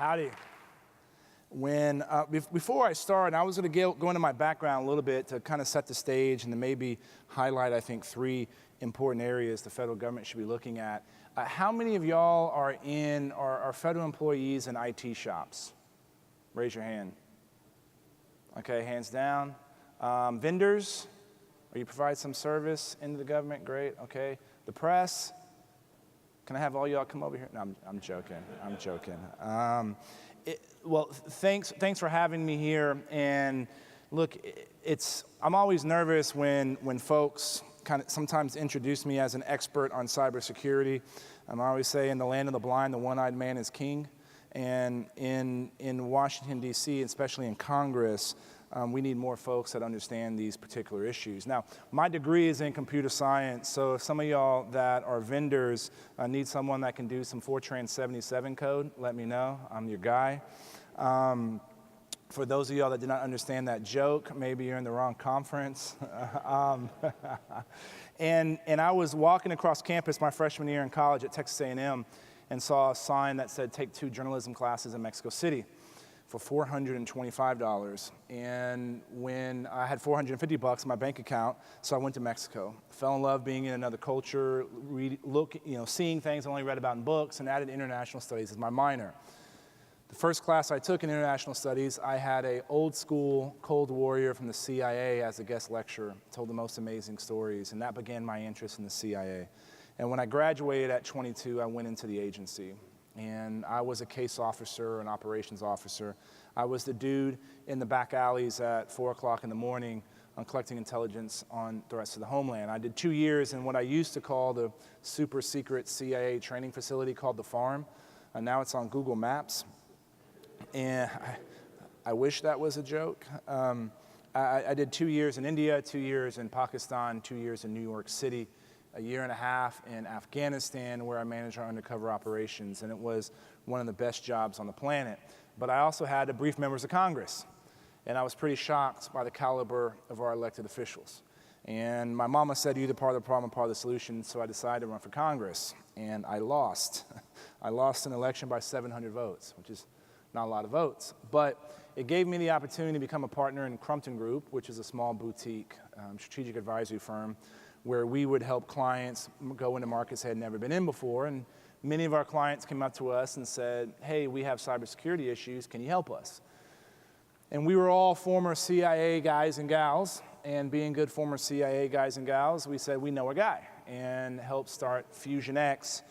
Howdy. Before I start, I was going to go into my background a little bit to kind of set the stage and to maybe highlight, I think, 3 important areas the federal government should be looking at. How many of y'all are federal employees in IT shops? Raise your hand. Okay, hands down. Vendors, or you provide some service into the government? Great, okay. The press, can I have all y'all come over here? No, I'm joking, I'm joking. Well, thanks for having me here. And look, I'm always nervous when folks kind of sometimes introduce me as an expert on cybersecurity. I always say in the land of the blind, the one-eyed man is king. And in Washington, D.C., especially in Congress, we need more folks that understand these particular issues. Now, my degree is in computer science, so if some of y'all that are vendors need someone that can do some Fortran 77 code, let me know. I'm your guy. For those of y'all that did not understand that joke, maybe you're in the wrong conference. And I was walking across campus my freshman year in college at Texas A&M and saw a sign that said, take 2 journalism classes in Mexico City for $425. And when I had $450 in my bank account, so I went to Mexico. Fell in love being in another culture, seeing things I only read about in books, and added international studies as my minor. The first class I took in international studies, I had an old school Cold Warrior from the CIA as a guest lecturer, told the most amazing stories, and that began my interest in the CIA. And when I graduated at 22, I went into the agency. And I was a case officer, an operations officer. I was the dude in the back alleys at 4 o'clock in the morning collecting intelligence on threats to the homeland. I did 2 years in what I used to call the super secret CIA training facility called The Farm. And now it's on Google Maps. And I wish that was a joke. I did 2 years in India, 2 years in Pakistan, 2 years in New York City, a year and a half in Afghanistan where I managed our undercover operations, and it was one of the best jobs on the planet. But I also had to brief members of Congress, and I was pretty shocked by the caliber of our elected officials. And my mama said, you're either part of the problem or part of the solution, so I decided to run for Congress, and I lost. I lost an election by 700 votes, which is not a lot of votes, but it gave me the opportunity to become a partner in Crumpton Group, which is a small boutique strategic advisory firm where we would help clients go into markets they had never been in before. And many of our clients came up to us and said, hey, we have cybersecurity issues, can you help us? And we were all former CIA guys and gals, and being good former CIA guys and gals, we said we know a guy, and helped start Fusion X,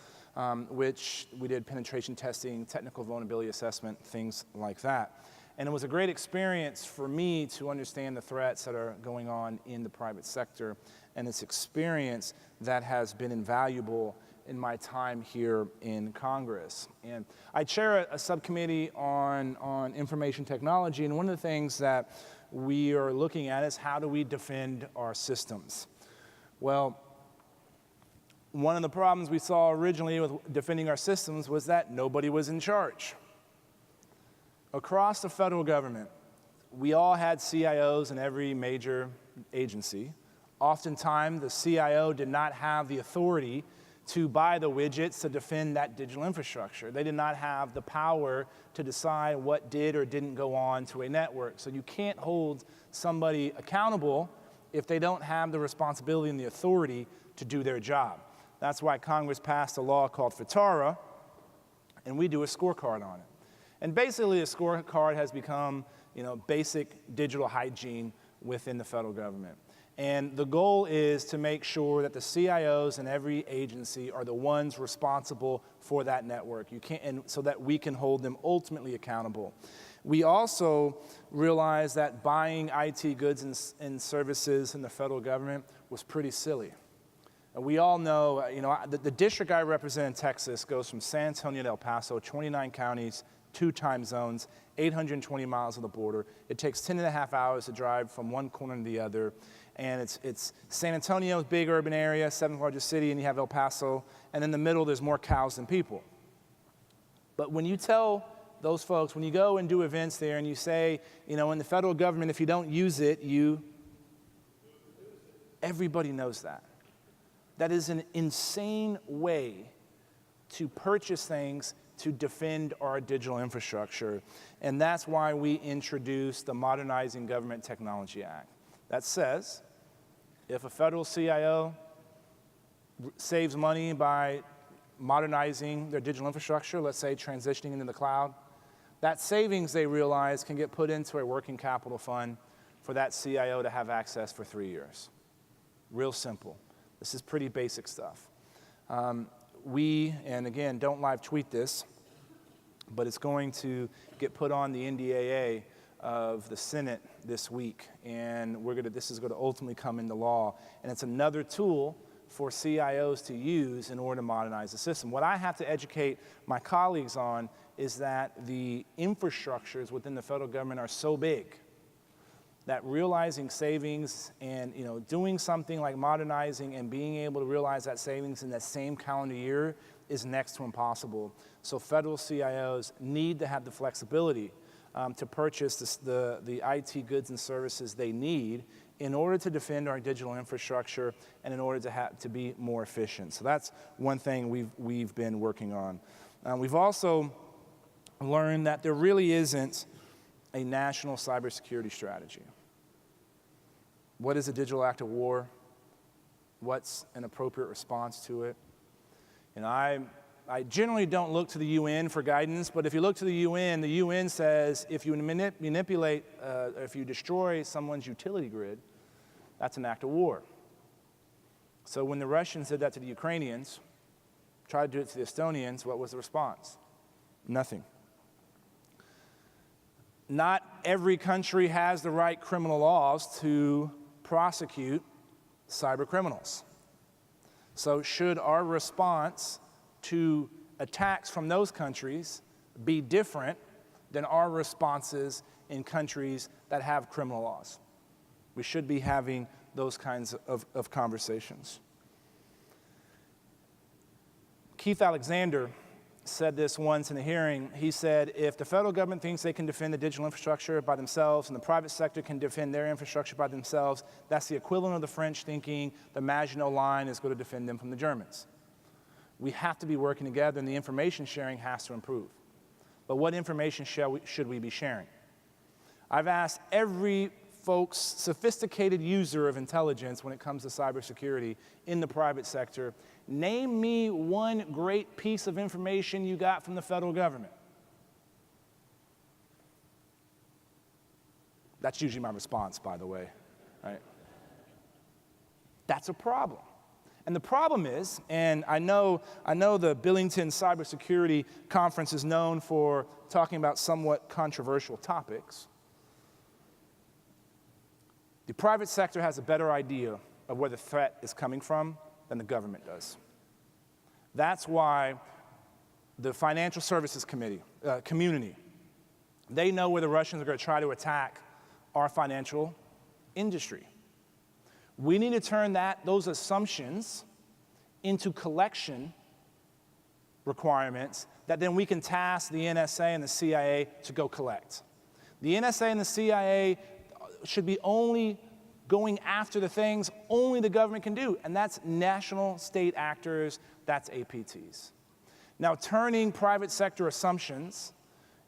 which we did penetration testing, technical vulnerability assessment, things like that. And it was a great experience for me to understand the threats that are going on in the private sector, and it's experience that has been invaluable in my time here in Congress. And I chair a subcommittee on information technology, and one of the things that we are looking at is how do we defend our systems? Well, one of the problems we saw originally with defending our systems was that nobody was in charge. Across the federal government, we all had CIOs in every major agency. Oftentimes, the CIO did not have the authority to buy the widgets to defend that digital infrastructure. They did not have the power to decide what did or didn't go on to a network. So you can't hold somebody accountable if they don't have the responsibility and the authority to do their job. That's why Congress passed a law called FITARA, and we do a scorecard on it. And basically, a scorecard has become, basic digital hygiene within the federal government. And the goal is to make sure that the CIOs in every agency are the ones responsible for that network. And so that we can hold them ultimately accountable. We also realized that buying IT goods and services in the federal government was pretty silly. We all know, the district I represent in Texas goes from San Antonio to El Paso, 29 counties, 2 time zones, 820 miles of the border. It takes 10.5 hours to drive from one corner to the other. And it's San Antonio's big urban area, 7th largest city, and you have El Paso. And in the middle, there's more cows than people. But when you tell those folks, when you go and do events there and you say, in the federal government, if you don't use it, everybody knows that. That is an insane way to purchase things to defend our digital infrastructure. And that's why we introduced the Modernizing Government Technology Act. That says, if a federal CIO saves money by modernizing their digital infrastructure, let's say transitioning into the cloud, that savings they realize can get put into a working capital fund for that CIO to have access for 3 years. Real simple. This is pretty basic stuff. We, and again, don't live tweet this, but it's going to get put on the NDAA of the Senate this week, and this is going to ultimately come into law. And it's another tool for CIOs to use in order to modernize the system. What I have to educate my colleagues on is that the infrastructures within the federal government are so big that realizing savings and doing something like modernizing and being able to realize that savings in that same calendar year is next to impossible. So federal CIOs need to have the flexibility to purchase the IT goods and services they need in order to defend our digital infrastructure and in order to be more efficient. So that's one thing we've been working on. We've also learned that there really isn't a national cybersecurity strategy. What is a digital act of war? What's an appropriate response to it? And I generally don't look to the UN for guidance, but if you look to the UN says if you manipulate, if you destroy someone's utility grid, that's an act of war. So when the Russians did that to the Ukrainians, tried to do it to the Estonians, what was the response? Nothing. Not every country has the right criminal laws to prosecute cyber criminals. So should our response to attacks from those countries be different than our responses in countries that have criminal laws? We should be having those kinds of conversations. Keith Alexander said this once in a hearing. He said, if the federal government thinks they can defend the digital infrastructure by themselves and the private sector can defend their infrastructure by themselves, that's the equivalent of the French thinking the Maginot Line is going to defend them from the Germans. We have to be working together, and the information sharing has to improve. But what information should we be sharing? I've asked every sophisticated user of intelligence when it comes to cybersecurity in the private sector, name me one great piece of information you got from the federal government. That's usually my response, by the way, right? That's a problem. And the problem is, and I know the Billington CyberSecurity Conference is known for talking about somewhat controversial topics. The private sector has a better idea of where the threat is coming from than the government does. That's why the Financial Services Community, they know where the Russians are going to try to attack our financial industry. We need to turn those assumptions into collection requirements that then we can task the NSA and the CIA to go collect. The NSA and the CIA should be only going after the things only the government can do, and that's national state actors, that's APTs. Now, turning private sector assumptions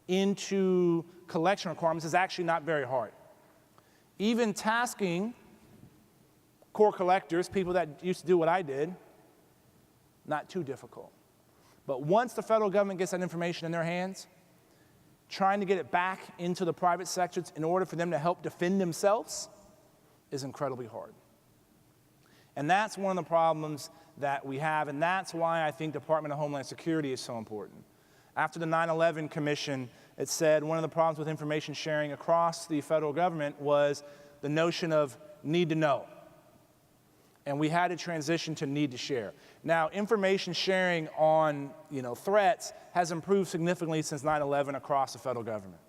into collection requirements is actually not very hard. Even tasking core collectors, people that used to do what I did, not too difficult. But once the federal government gets that information in their hands, trying to get it back into the private sector in order for them to help defend themselves is incredibly hard. And that's one of the problems that we have, and that's why I think Department of Homeland Security is so important. After the 9/11 Commission, it said one of the problems with information sharing across the federal government was the notion of need to know. And we had to transition to need to share. Now, information sharing on threats has improved significantly since 9/11 across the federal government.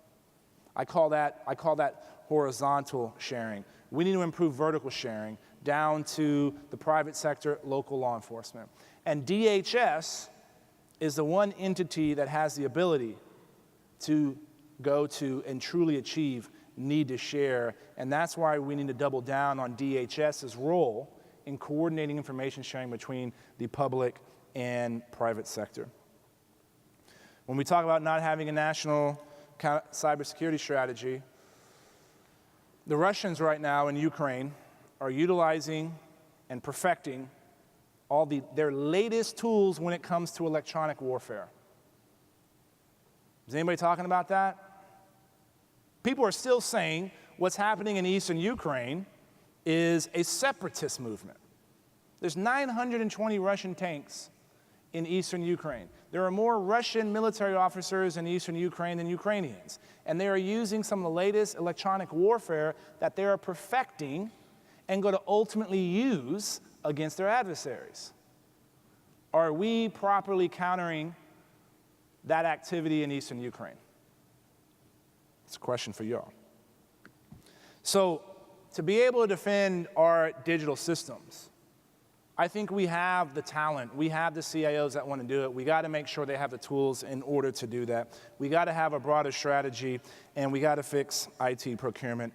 I call that horizontal sharing. We need to improve vertical sharing down to the private sector, local law enforcement. And DHS is the one entity that has the ability to go to and truly achieve need to share. And that's why we need to double down on DHS's role in coordinating information sharing between the public and private sector. When we talk about not having a national cybersecurity strategy, the Russians right now in Ukraine are utilizing and perfecting all their latest tools when it comes to electronic warfare. Is anybody talking about that? People are still saying what's happening in eastern Ukraine is a separatist movement. There's 920 Russian tanks in eastern Ukraine. There are more Russian military officers in eastern Ukraine than Ukrainians. And they are using some of the latest electronic warfare that they are perfecting and going to ultimately use against their adversaries. Are we properly countering that activity in eastern Ukraine? It's a question for y'all. So, to be able to defend our digital systems, I think we have the talent, we have the CIOs that want to do it. We got to make sure they have the tools in order to do that. We got to have a broader strategy, and we got to fix IT procurement.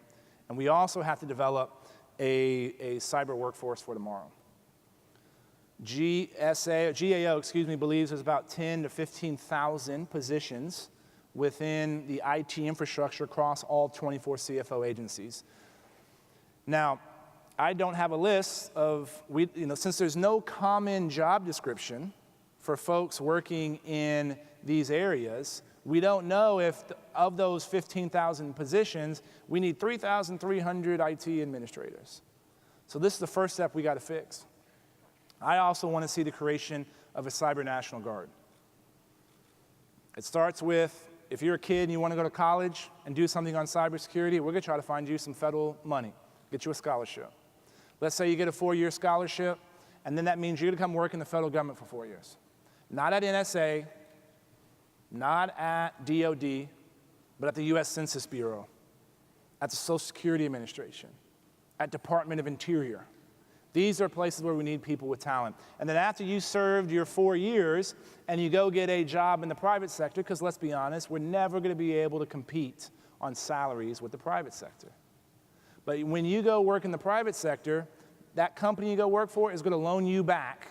And we also have to develop a cyber workforce for tomorrow. GAO, believes there's about 10 to 15,000 positions within the IT infrastructure across all 24 CFO agencies. Now, I don't have a list of, since there's no common job description for folks working in these areas, we don't know if of those 15,000 positions, we need 3,300 IT administrators. So this is the first step we got to fix. I also want to see the creation of a cyber national guard. It starts with, if you're a kid and you want to go to college and do something on cybersecurity, we're going to try to find you some federal money, get you a scholarship. Let's say you get a 4-year scholarship, and then that means you're going to come work in the federal government for 4 years. Not at NSA, not at DOD, but at the US Census Bureau, at the Social Security Administration, at Department of Interior. These are places where we need people with talent. And then after you served your 4 years and you go get a job in the private sector, because let's be honest, we're never going to be able to compete on salaries with the private sector. But when you go work in the private sector, that company you go work for is going to loan you back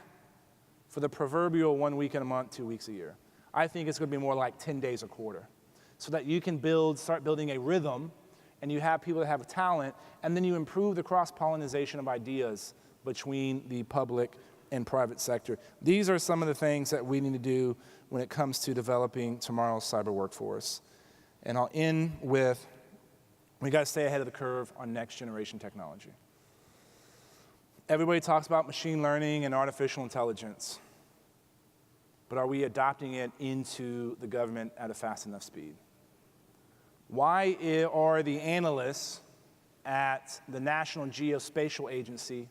for the proverbial 1 week in a month, 2 weeks a year. I think it's going to be more like 10 days a quarter, so that you can start building a rhythm, and you have people that have talent, and then you improve the cross-pollination of ideas between the public and private sector. These are some of the things that we need to do when it comes to developing tomorrow's cyber workforce. And I'll end with, we got to stay ahead of the curve on next generation technology. Everybody talks about machine learning and artificial intelligence, but are we adopting it into the government at a fast enough speed? Why are the analysts at the National Geospatial Agency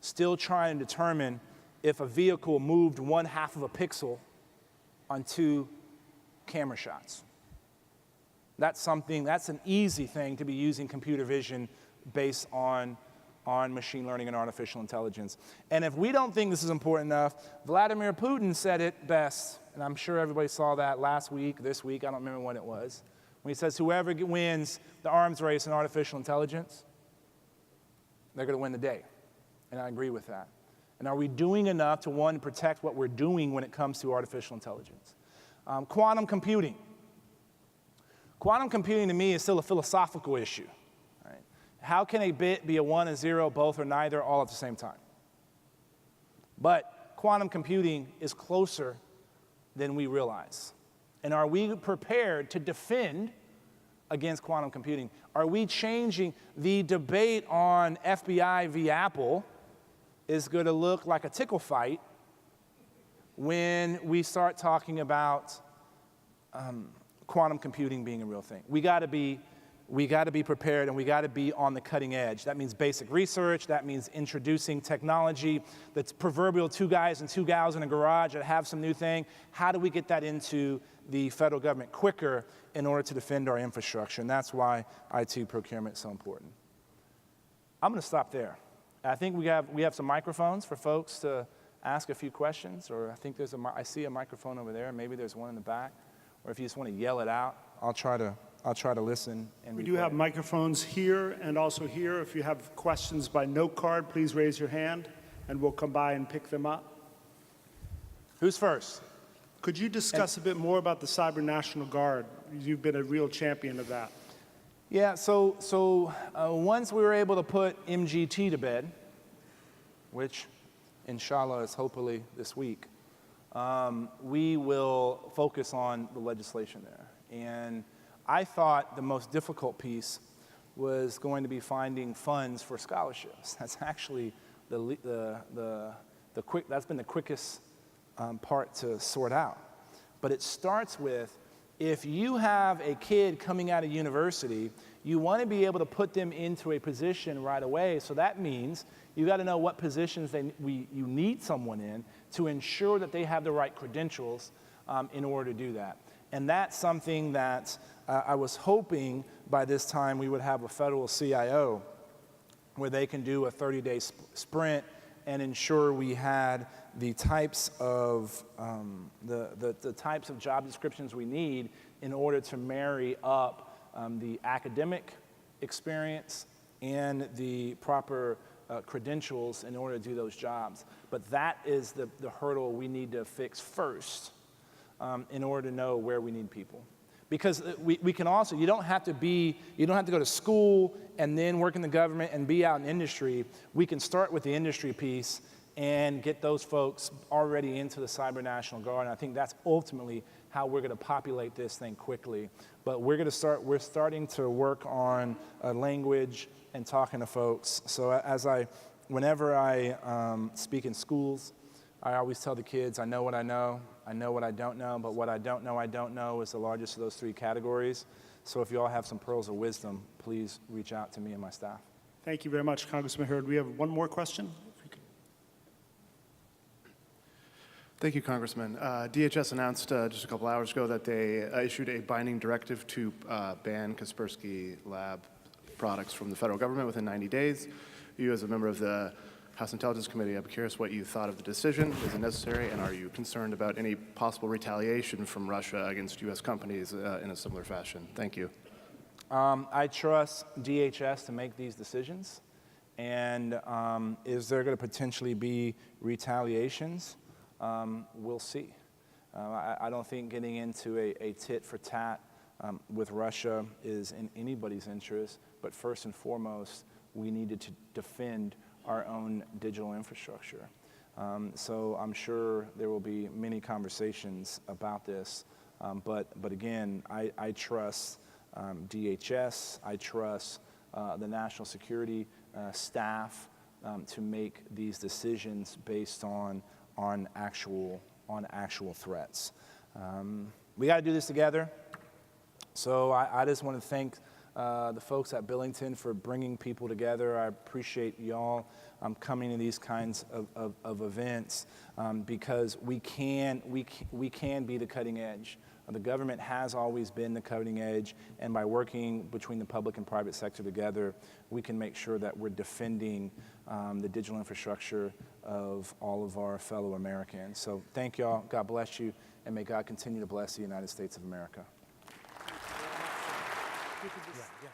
still trying to determine if a vehicle moved 1/2 of a pixel on 2 camera shots? That's an easy thing to be using computer vision based on machine learning and artificial intelligence. And if we don't think this is important enough, Vladimir Putin said it best, and I'm sure everybody saw that last week, this week, I don't remember when it was, when he says whoever wins the arms race in artificial intelligence, they're going to win the day. And I agree with that. And are we doing enough to, one, protect what we're doing when it comes to artificial intelligence? Quantum computing. Quantum computing to me is still a philosophical issue. Right? How can a bit be a 1, a 0, both, or neither, all at the same time? But quantum computing is closer than we realize. And are we prepared to defend against quantum computing? Are we changing the debate on FBI v. Apple is going to look like a tickle fight when we start talking about quantum computing being a real thing? We got to be prepared, and we got to be on the cutting edge. That means basic research. That means introducing technology that's proverbial 2 guys and 2 gals in a garage that have some new thing. How do we get that into the federal government quicker in order to defend our infrastructure? And that's why IT procurement is so important. I'm going to stop there. I think we have some microphones for folks to ask a few questions, or I think I see a microphone over there. Maybe there's one in the back. Or if you just want to yell it out, I'll try to listen. And we do have microphones here and also here. If you have questions by note card, please raise your hand, and we'll come by and pick them up. Who's first? Could you discuss a bit more about the Cyber National Guard? You've been a real champion of that. Yeah, so once we were able to put MGT to bed, which inshallah is hopefully this week, we will focus on the legislation there. And I thought the most difficult piece was going to be finding funds for scholarships. That's actually that's been the quickest part to sort out. But it starts with, if you have a kid coming out of university, you want to be able to put them into a position right away. So that means you got to know what positions you need someone in to ensure that they have the right credentials in order to do that. And that's something that I was hoping by this time we would have a federal CIO where they can do a 30-day sprint and ensure we had the types of the types of job descriptions we need in order to marry up the academic experience and the proper credentials in order to do those jobs. But that is the hurdle we need to fix first in order to know where we need people. Because we can also, you don't have to go to school and then work in the government and be out in industry. We can start with the industry piece and get those folks already into the Cyber National Guard. And I think that's ultimately how we're going to populate this thing quickly. But we're starting to work on language and talking to folks. So whenever I speak in schools, I always tell the kids, I know what I know what I don't know, but what I don't know is the largest of those three categories. So if you all have some pearls of wisdom, please reach out to me and my staff. Thank you very much, Congressman Hurd. We have one more question. Thank you, Congressman. DHS announced just a couple hours ago that they issued a binding directive to ban Kaspersky Lab products from the federal government within 90 days. You, as a member of the House Intelligence Committee, I'm curious what you thought of the decision. Is it necessary, and are you concerned about any possible retaliation from Russia against U.S. companies in a similar fashion? Thank you. I trust DHS to make these decisions, and is there going to potentially be retaliations? We'll see. I don't think getting into a tit for tat with Russia is in anybody's interest, but first and foremost, we needed to defend our own digital infrastructure. So I'm sure there will be many conversations about this, but again, I trust DHS, I trust the national security staff to make these decisions based on actual threats. We got to do this together. So I just want to thank the folks at Billington for bringing people together. I appreciate y'all coming to these kinds of events because we can be the cutting edge. The government has always been the cutting edge, and by working between the public and private sector together, we can make sure that we're defending the digital infrastructure of all of our fellow Americans. So thank y'all, God bless you, and may God continue to bless the United States of America. Yeah.